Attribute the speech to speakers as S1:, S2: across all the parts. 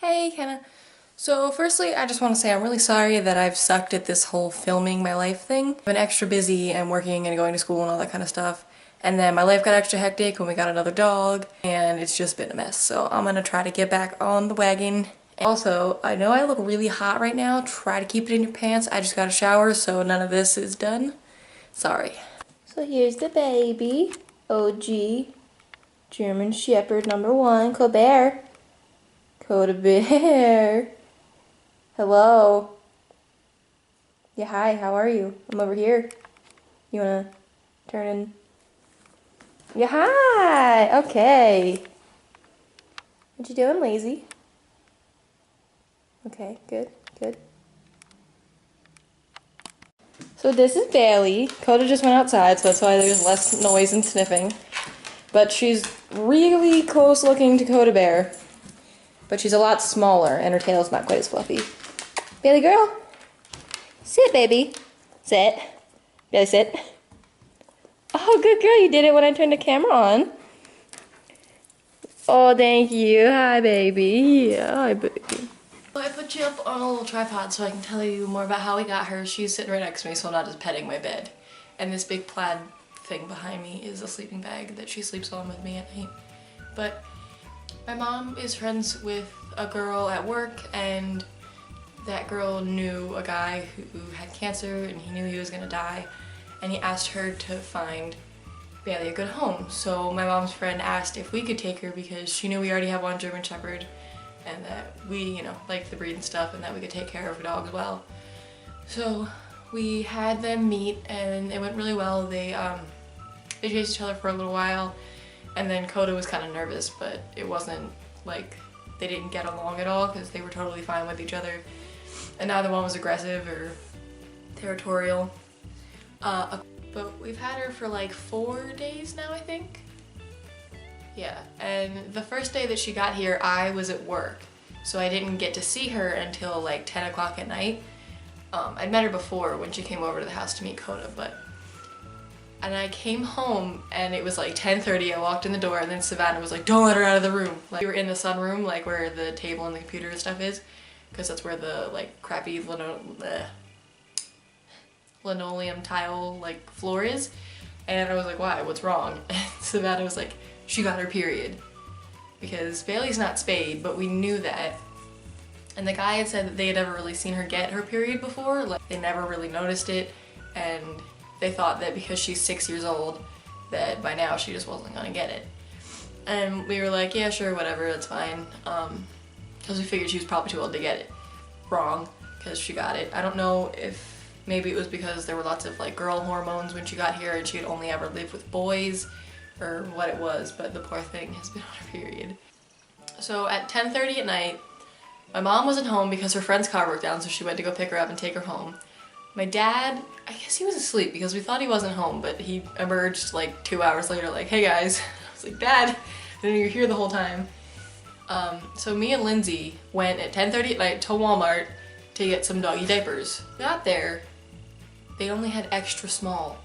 S1: Hey, Kenna. So firstly, I just want to say I'm really sorry that I've sucked at this whole filming my life thing. I've been extra busy and working and going to school and all that kind of stuff. And then my life got extra hectic when we got another dog, and it's just been a mess. So I'm gonna try to get back on the wagon. Also, I know I look really hot right now. Try to keep it in your pants. I just got a shower, so none of this is done. Sorry. So here's the baby. OG. German Shepherd #1. Colbert. Coda Bear. Hello. Yeah, hi, how are you? I'm over here. You wanna turn in? Yeah, hi! Okay. What you doing, lazy? Okay, good, good. So this is Bailey. Coda just went outside, so that's why there's less noise and sniffing. But she's really close looking to Coda Bear. But she's a lot smaller, and her tail's not quite as fluffy. Bailey girl, sit, baby. Sit. Bailey, sit. Oh, good girl, you did it when I turned the camera on. Oh, thank you. Hi, baby. Yeah, hi, baby. I put you up on a little tripod so I can tell you more about how we got her. She's sitting right next to me, so I'm not just petting my bed. And this big plaid thing behind me is a sleeping bag that she sleeps on with me at night. But my mom is friends with a girl at work, and that girl knew a guy who had cancer, and he knew he was gonna die, and he asked her to find Bailey a good home. So my mom's friend asked if we could take her because she knew we already have one German Shepherd, and that we, like the breed and stuff, and that we could take care of the dog as well. So we had them meet, and it went really well. They chased each other for a little while, and then Coda was kind of nervous, but it wasn't like they didn't get along at all because they were totally fine with each other, and neither one was aggressive or territorial. But we've had her for like 4 days now, I think. Yeah, and the first day that she got here, I was at work, so I didn't get to see her until like 10 o'clock at night. I'd met her before when she came over to the house to meet Coda, and I came home and it was like 10:30, I walked in the door, and then Savannah was like, don't let her out of the room. Like, we were in the sunroom, like where the table and the computer and stuff is, because that's where the like crappy linoleum tile like floor is. And I was like, why, what's wrong? And Savannah was like, she got her period. Because Bailey's not spayed, but we knew that. And the guy had said that they had never really seen her get her period before, like they never really noticed it, and they thought that because she's 6 years old, that by now she just wasn't gonna get it. And we were like, yeah, sure, whatever, that's fine. Because we figured she was probably too old to get it. Wrong, because she got it. I don't know if maybe it was because there were lots of like girl hormones when she got here and she had only ever lived with boys, or what it was, but the poor thing has been on her period. So at 10:30 at night, my mom wasn't home because her friend's car broke down, so she went to go pick her up and take her home. My dad, I guess he was asleep because we thought he wasn't home, but he emerged like 2 hours later like, hey guys. I was like, Dad, I knew you were here the whole time. So me and Lindsay went at 10:30 at night to Walmart to get some doggy diapers. Got there, they only had extra small.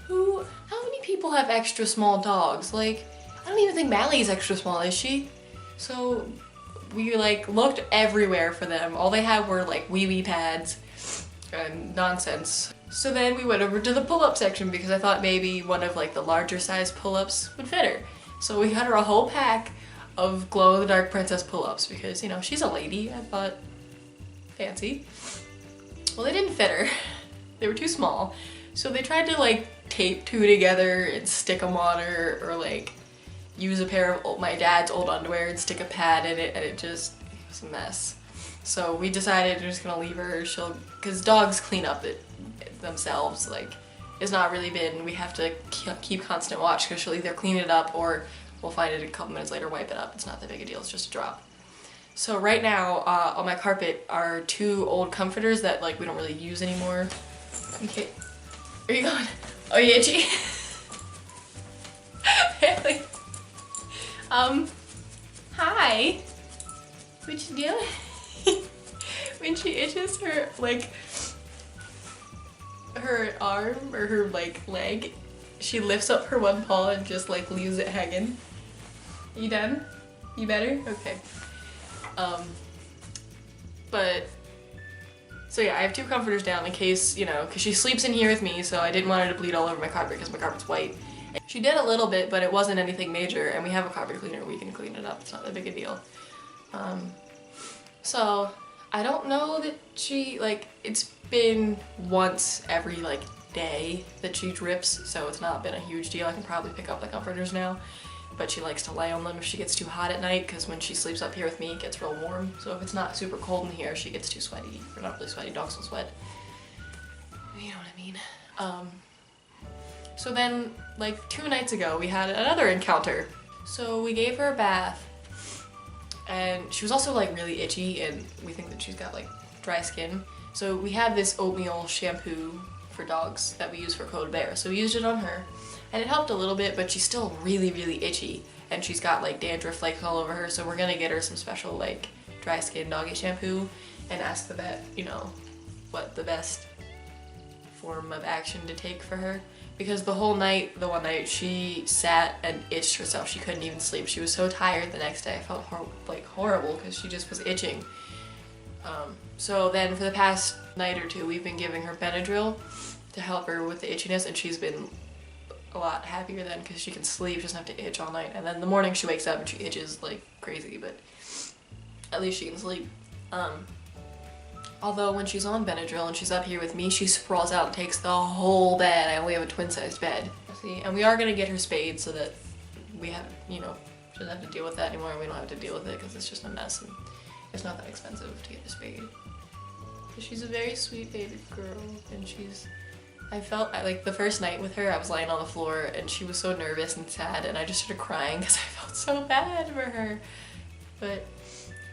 S1: How many people have extra small dogs? Like, I don't even think Mally's extra small, is she? So we like looked everywhere for them. All they had were like wee pads and nonsense. So then we went over to the pull-up section because I thought maybe one of like the larger size pull-ups would fit her. So we got her a whole pack of glow-in-the-dark princess pull-ups because, she's a lady. I thought, fancy. Well, they didn't fit her. They were too small. So they tried to like tape two together and stick them on her, or like use a pair of my dad's old underwear and stick a pad in it, and it was a mess. So we decided we're just gonna leave her. Because dogs clean up it themselves. Like, it's not really been, we have to keep constant watch because she'll either clean it up or we'll find it a couple minutes later, wipe it up. It's not that big a deal, it's just a drop. So right now on my carpet are 2 old comforters that like we don't really use anymore. Okay, where are you going? Oh, you itchy? Really? Hi. What you doing? When she itches her, like, her arm or her, like, leg, she lifts up her one paw and just, like, leaves it hanging. You done? You better? Okay. But so yeah, I have 2 comforters down in case, you know, because she sleeps in here with me, so I didn't want her to bleed all over my carpet because my carpet's white. She did a little bit, but it wasn't anything major, and we have a carpet cleaner. We can clean it up. It's not that big a deal. So I don't know that she, like, it's been once every, like, day that she drips, so it's not been a huge deal. I can probably pick up the comforters now, but she likes to lay on them if she gets too hot at night, because when she sleeps up here with me, it gets real warm. So if it's not super cold in here, she gets too sweaty. Or not really sweaty, dogs will sweat. You know what I mean? So then, like 2 nights ago, we had another encounter. So we gave her a bath, and she was also like really itchy, and we think that she's got like dry skin. So we have this oatmeal shampoo for dogs that we use for Code Bear. So we used it on her, and it helped a little bit, but she's still really, really itchy, and she's got like dandruff flakes all over her. So we're gonna get her some special like dry skin doggy shampoo and ask the vet, you know, what the best form of action to take for her. Because the whole night, the one night, she sat and itched herself. She couldn't even sleep. She was so tired the next day. I felt horrible because she just was itching. So then for the past night or 2, we've been giving her Benadryl to help her with the itchiness, and she's been a lot happier then because she can sleep. She doesn't have to itch all night. And then in the morning she wakes up and she itches like crazy, but at least she can sleep. Although when she's on Benadryl and she's up here with me, she sprawls out and takes the whole bed. I only have a twin-sized bed. See, and we are gonna get her spayed so that we have, you know, she doesn't have to deal with that anymore, and we don't have to deal with it because it's just a mess, and it's not that expensive to get her spayed. But she's a very sweet baby girl, and I felt like the first night with her, I was laying on the floor and she was so nervous and sad, and I just started crying because I felt so bad for her. But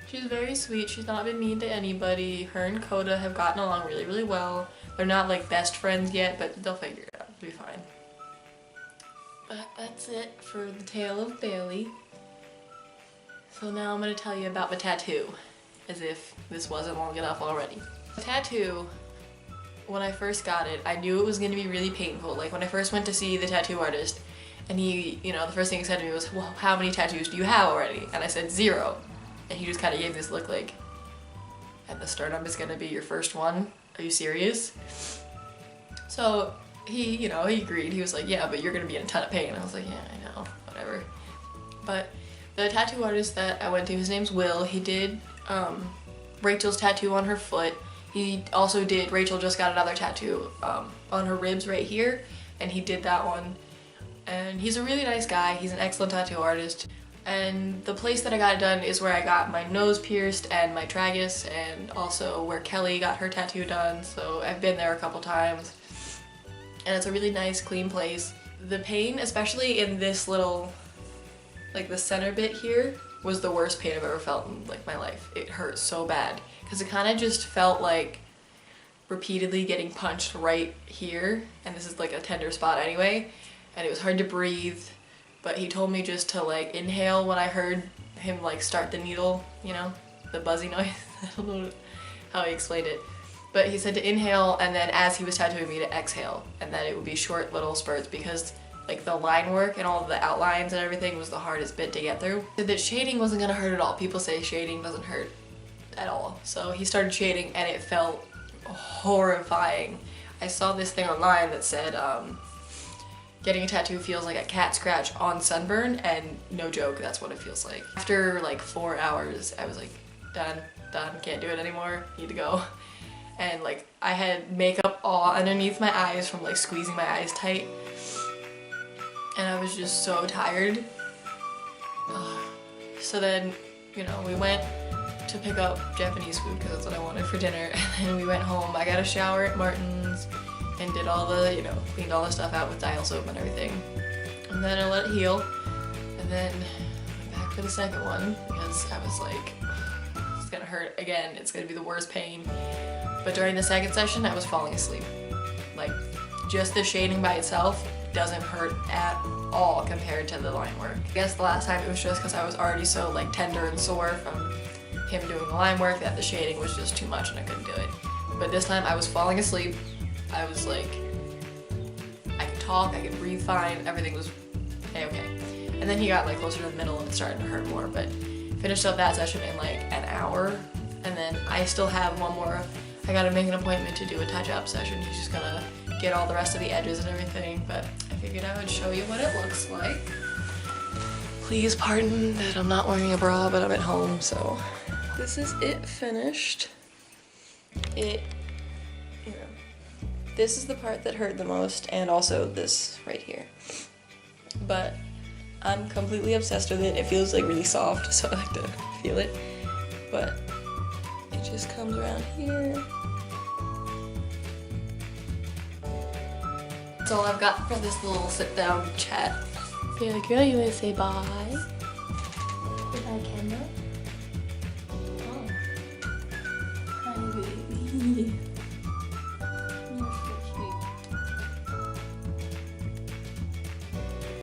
S1: she's very sweet. She's not been mean to anybody. Her and Coda have gotten along really, really well. They're not like best friends yet, but they'll figure it out. It'll be fine. But that's it for the tale of Bailey. So now I'm gonna tell you about my tattoo, as if this wasn't long enough already. The tattoo, when I first got it, I knew it was gonna be really painful. Like when I first went to see the tattoo artist, and he, you know, the first thing he said to me was, well, how many tattoos do you have already? And I said 0. And he just kind of gave this look like, and the sternum is gonna be your first one? Are you serious? So he, you know, he agreed. He was like, yeah, but you're gonna be in a ton of pain. I was like, yeah, I know, whatever. But the tattoo artist that I went to, his name's Will. He did Rachel's tattoo on her foot. He also did, Rachel just got another tattoo on her ribs right here, and he did that one. And he's a really nice guy. He's an excellent tattoo artist. And the place that I got it done is where I got my nose pierced and my tragus, and also where Kelly got her tattoo done, so I've been there a couple times. And it's a really nice, clean place. The pain, especially in this little, like the center bit here, was the worst pain I've ever felt in like my life. It hurt so bad, because it kind of just felt like repeatedly getting punched right here, and this is like a tender spot anyway, and it was hard to breathe. But he told me just to like inhale when I heard him like start the needle, you know, the buzzy noise. I don't know how he explained it. But he said to inhale, and then as he was tattooing me to exhale, and then it would be short little spurts, because like the line work and all the outlines and everything was the hardest bit to get through. He said that shading wasn't gonna hurt at all. People say shading doesn't hurt at all. So he started shading and it felt horrifying. I saw this thing online that said, getting a tattoo feels like a cat scratch on sunburn, and no joke, that's what it feels like. After like 4 hours, I was like, done, can't do it anymore, need to go. And like, I had makeup all underneath my eyes from like squeezing my eyes tight, and I was just so tired. So then, you know, we went to pick up Japanese food because that's what I wanted for dinner, and then we went home. I got a shower at Martin's and did all the, you know, cleaned all the stuff out with dial soap and everything. And then I let it heal, and then went back for the second one because I was like, it's gonna hurt again, it's gonna be the worst pain. But during the second session, I was falling asleep. Like, just the shading by itself doesn't hurt at all compared to the line work. I guess the last time it was just because I was already so like tender and sore from him doing the line work that the shading was just too much and I couldn't do it. But this time I was falling asleep. I was like, I could talk, I could breathe fine, everything was okay. And then he got like closer to the middle and it started to hurt more, but finished up that session in like an hour, and then I still have one more. I gotta make an appointment to do a touch-up session. He's just gonna get all the rest of the edges and everything, but I figured I would show you what it looks like. Please pardon that I'm not wearing a bra, but I'm at home, so this is it finished. This is the part that hurt the most, and also this right here. But I'm completely obsessed with it. It feels like really soft, so I like to feel it. But it just comes around here. That's all I've got for this little sit-down chat. You're like, girl, you wanna say bye? Goodbye, camera. Oh. Hi, baby.